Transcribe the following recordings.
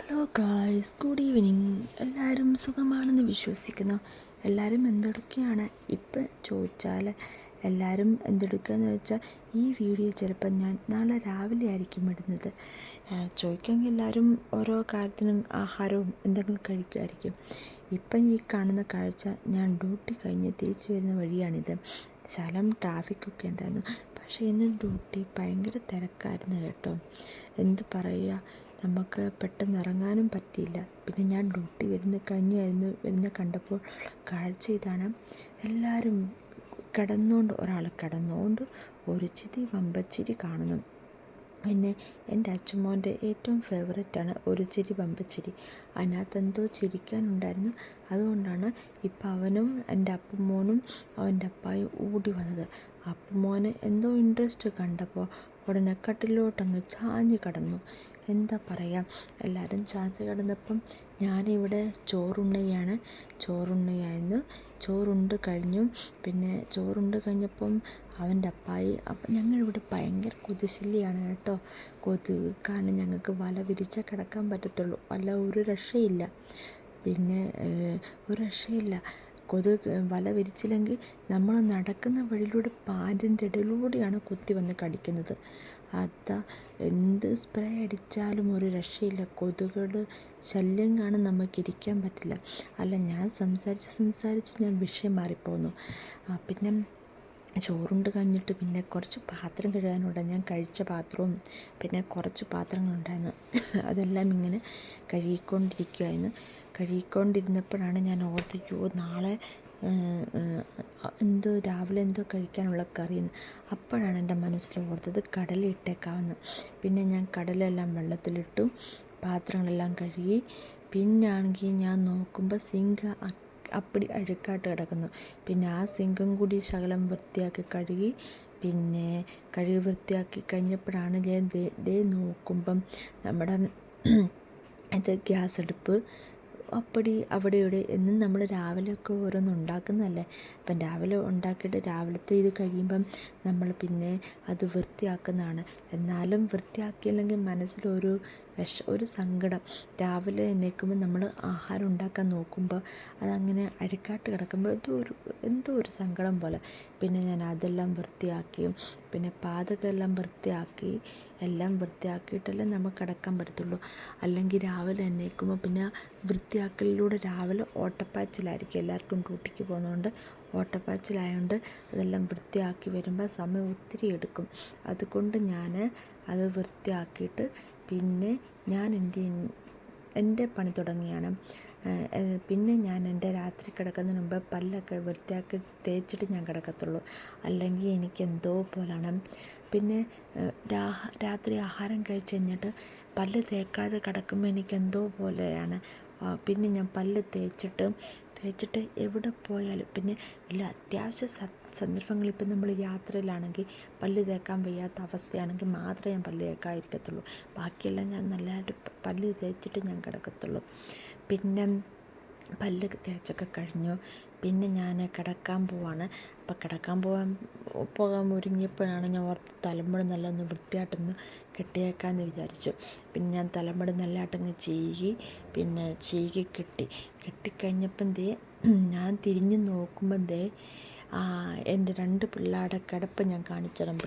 Hello guys, good evening. എല്ലാവരും സുഖമാണെന്ന് വിശ്വസിക്കുന്നു. എല്ലാവരും എന്തെടുക്കുകയാണ് ഇപ്പം ചോദിച്ചാൽ എല്ലാവരും എന്തെടുക്കുകയെന്ന് വെച്ചാൽ ഈ വീഡിയോ ചിലപ്പോൾ ഞാൻ നാളെ രാവിലെ ആയിരിക്കും ഇടുന്നത്. ചോദിക്കാമെങ്കിൽ എല്ലാവരും ഓരോ കാര്യത്തിനും ആഹാരവും എന്തെങ്കിലും കഴിക്കുമായിരിക്കും. ഇപ്പം ഈ കാണുന്ന കാഴ്ച ഞാൻ ഡ്യൂട്ടി കഴിഞ്ഞ് തിരിച്ചു വരുന്ന വഴിയാണിത്. ശകലം ട്രാഫിക്കൊക്കെ ഉണ്ടായിരുന്നു. പക്ഷേ ഇന്ന് ഡ്യൂട്ടി ഭയങ്കര തിരക്കായിരുന്നു കേട്ടോ. എന്ത് പറയുക, നമുക്ക് പെട്ടെന്ന് ഇറങ്ങാനും പറ്റിയില്ല. പിന്നെ ഞാൻ ഡ്യൂട്ടി വരുന്ന കണ്ടപ്പോൾ കാഴ്ച ഇതാണ്. എല്ലാവരും ഒരാൾ കിടന്നുകൊണ്ട് ഒരു ചിരി വമ്പച്ചിരി കാണുന്നു. പിന്നെ എൻ്റെ അച്ചുമോൻ്റെ ഏറ്റവും ഫേവറേറ്റാണ് ഒരു ചിരി വമ്പച്ചിരി. അതിനകത്ത് എന്തോ ചിരിക്കാനുണ്ടായിരുന്നു. അതുകൊണ്ടാണ് ഇപ്പം അവനും എൻ്റെ അപ്പുമോനും അവൻ്റെ അപ്പായും ഓടി വന്നത്. അപ്പുമോന് എന്തോ ഇൻട്രസ്റ്റ് കണ്ടപ്പോൾ ഉടനെ കട്ടിലോട്ടങ്ങ് ചാഞ്ഞ് കിടന്നു. എന്താ പറയുക, എല്ലാവരും ചാഞ്ഞ് കിടന്നപ്പം ഞാനിവിടെ ചോറുണ്ണയായിരുന്നു. ചോറുണ്ട് കഴിഞ്ഞു. പിന്നെ ചോറുണ്ട് കഴിഞ്ഞപ്പം അവൻ്റെ അപ്പായി ഞങ്ങളിവിടെ ഭയങ്കര കൊതുശല്യാണ് കേട്ടോ. കൊതുക് കാരണം ഞങ്ങൾക്ക് വല വിരിച്ചേ കിടക്കാൻ പറ്റത്തുള്ളൂ, അല്ല ഒരു രക്ഷയില്ല. പിന്നെ ഒരു രക്ഷയില്ല. കൊതുക് വല വിരിച്ചില്ലെങ്കിൽ നമ്മൾ നടക്കുന്ന വഴിയിലൂടെ പാൻറ്റിൻ്റെ ഇടയിലൂടെയാണ് കുത്തി വന്ന് കടിക്കുന്നത്. അതാ എന്ത് സ്പ്രേ അടിച്ചാലും ഒരു രക്ഷയില്ല. കൊതുകുകളുടെ ശല്യം കാരണം നമുക്കിരിക്കാൻ പറ്റില്ല. അല്ല, ഞാൻ സംസാരിച്ച് ഞാൻ വിഷയം മാറിപ്പോന്നു. പിന്നെ ചോറുണ്ട് കഴിഞ്ഞിട്ട് പിന്നെ കുറച്ച് പാത്രം കഴുകാനുണ്ട്. ഞാൻ കഴിച്ച പാത്രവും പിന്നെ കുറച്ച് പാത്രങ്ങളുണ്ടായിരുന്നു. അതെല്ലാം ഇങ്ങനെ കഴുകിക്കൊണ്ടിരുന്നപ്പോഴാണ് ഞാൻ ഓർത്തിക്കോ നാളെ രാവിലെ എന്തോ കഴിക്കാനുള്ള കറിയെന്ന്. അപ്പോഴാണ് എൻ്റെ മനസ്സിൽ ഓർത്തത് കടല ഇട്ടേക്കാമെന്ന്. പിന്നെ ഞാൻ കടലെല്ലാം വെള്ളത്തിലിട്ടു, പാത്രങ്ങളെല്ലാം കഴുകി. പിന്നാണെങ്കിൽ ഞാൻ നോക്കുമ്പോൾ സിങ്ക് അപ്പടി അഴുക്കായിട്ട് കിടക്കുന്നു. പിന്നെ ആ സിങ്കും കൂടി ശകലം വൃത്തിയാക്കി കഴുകി. പിന്നെ കഴുകി വൃത്തിയാക്കി കഴിഞ്ഞപ്പോഴാണ് ഞാൻ നോക്കുമ്പം നമ്മുടെ ഇത് ഗ്യാസ് അടുപ്പ് അപ്പടി അവിടെ ഇവിടെ എന്നും നമ്മൾ രാവിലെയൊക്കെ ഓരോന്ന് ഉണ്ടാക്കുന്നതല്ലേ. അപ്പം രാവിലെ ഉണ്ടാക്കിയിട്ട് രാവിലത്തെ ഇത് കഴിയുമ്പം നമ്മൾ പിന്നെ അത് വൃത്തിയാക്കുന്നതാണ്. എന്നാലും വൃത്തിയാക്കിയില്ലെങ്കിൽ മനസ്സിലൊരു ഒരു സങ്കടം. രാവിലെ എണീക്കുമ്പോൾ നമ്മൾ ആഹാരം ഉണ്ടാക്കാൻ നോക്കുമ്പോൾ അതങ്ങനെ അഴുക്കായിട്ട് കിടക്കുമ്പോൾ എന്തോ ഒരു സങ്കടം പോലെ. പിന്നെ ഞാൻ അതെല്ലാം വൃത്തിയാക്കി. പിന്നെ പാതകമെല്ലാം എല്ലാം വൃത്തിയാക്കിയിട്ടല്ലേ നമുക്ക് കിടക്കാൻ പറ്റത്തുള്ളൂ. അല്ലെങ്കിൽ രാവിലെ എണീക്കുമ്പോൾ പിന്നെ വൃത്തിയാക്കലിലൂടെ രാവിലെ ഓട്ടപ്പാച്ചിലായിരിക്കും. എല്ലാവർക്കും ഡ്യൂട്ടിക്ക് പോകുന്നതുകൊണ്ട് ഓട്ടപ്പാച്ചിലായതുകൊണ്ട് അതെല്ലാം വൃത്തിയാക്കി വരുമ്പോൾ സമയം ഒത്തിരി എടുക്കും. അതുകൊണ്ട് ഞാൻ അത് വൃത്തിയാക്കിയിട്ട് പിന്നെ ഞാൻ എൻ്റെ പണി തുടങ്ങിയാണ്. പിന്നെ ഞാൻ എൻ്റെ രാത്രി കിടക്കുന്നതിന് മുമ്പ് പല്ലൊക്കെ വൃത്തിയാക്കി തേച്ചിട്ട് ഞാൻ കിടക്കത്തുള്ളൂ. അല്ലെങ്കിൽ എനിക്ക് എന്തോ പോലാണ്. പിന്നെ രാത്രി ആഹാരം കഴിച്ച് കഴിഞ്ഞിട്ട് പല്ല് തേക്കാതെ കിടക്കുമ്പോൾ എനിക്ക് എന്തോ പോലെയാണ്. പിന്നെ ഞാൻ പല്ല് തേച്ചിട്ട് എവിടെ പോയാലും പിന്നെ വല്ല അത്യാവശ്യ സന്ദർഭങ്ങളിൽ ഇപ്പം നമ്മൾ യാത്രയിലാണെങ്കിൽ പല്ല് തേക്കാൻ വയ്യാത്ത അവസ്ഥയാണെങ്കിൽ മാത്രമേ ഞാൻ പല്ല് തേക്കാതിരിക്കത്തുള്ളൂ. ബാക്കിയെല്ലാം ഞാൻ നല്ലതായിട്ട് പല്ല് തേച്ചിട്ട് ഞാൻ കിടക്കത്തുള്ളൂ. പിന്നെ പല്ല് തേച്ചൊക്കെ കഴിഞ്ഞു. പിന്നെ ഞാൻ കിടക്കാൻ പോവാണ്. അപ്പം കിടക്കാൻ പോകാൻ ഒരുങ്ങിയപ്പോഴാണ് ഞാൻ ഓർത്ത് തലമുടി നല്ല ഒന്ന് വൃത്തിയായിട്ടൊന്ന് കെട്ടിയേക്കാമെന്ന് വിചാരിച്ചു. പിന്നെ ഞാൻ തലമുടി നല്ലതായിട്ടങ്ങ് ചീകി കെട്ടിക്കഴിഞ്ഞപ്പം ഞാൻ തിരിഞ്ഞ് നോക്കുമ്പം എൻ്റെ 2 പിള്ളേരുടെ കിടപ്പ് ഞാൻ കാണിച്ചുതരാം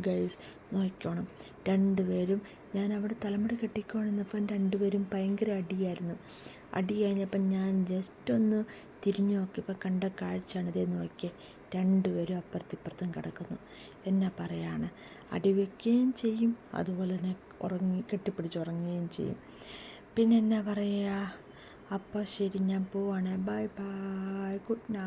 ഗൈസ്, നോക്കിക്കോണം. 2 പേരും ഞാൻ അവിടെ തലമുടി കെട്ടിക്കൊണ്ടിരുന്നപ്പം 2 പേരും ഭയങ്കര അടി കഴിഞ്ഞപ്പം ഞാൻ ജസ്റ്റ് ഒന്ന് തിരിഞ്ഞു നോക്കിയപ്പോൾ കണ്ട കാഴ്ചയാണ് നോക്കിയേ. 2 പേരും അപ്പുറത്തിപ്പുറത്തും കിടക്കുന്നു. എന്നാ പറയാണ്, അടി വയ്ക്കുകയും ചെയ്യും, അതുപോലെ തന്നെ കെട്ടിപ്പിടിച്ച് ഉറങ്ങുകയും ചെയ്യും. പിന്നെ എന്നാ പറയുക. അപ്പോൾ ശരി, ഞാൻ പോവാണ്. Bye bye, good night.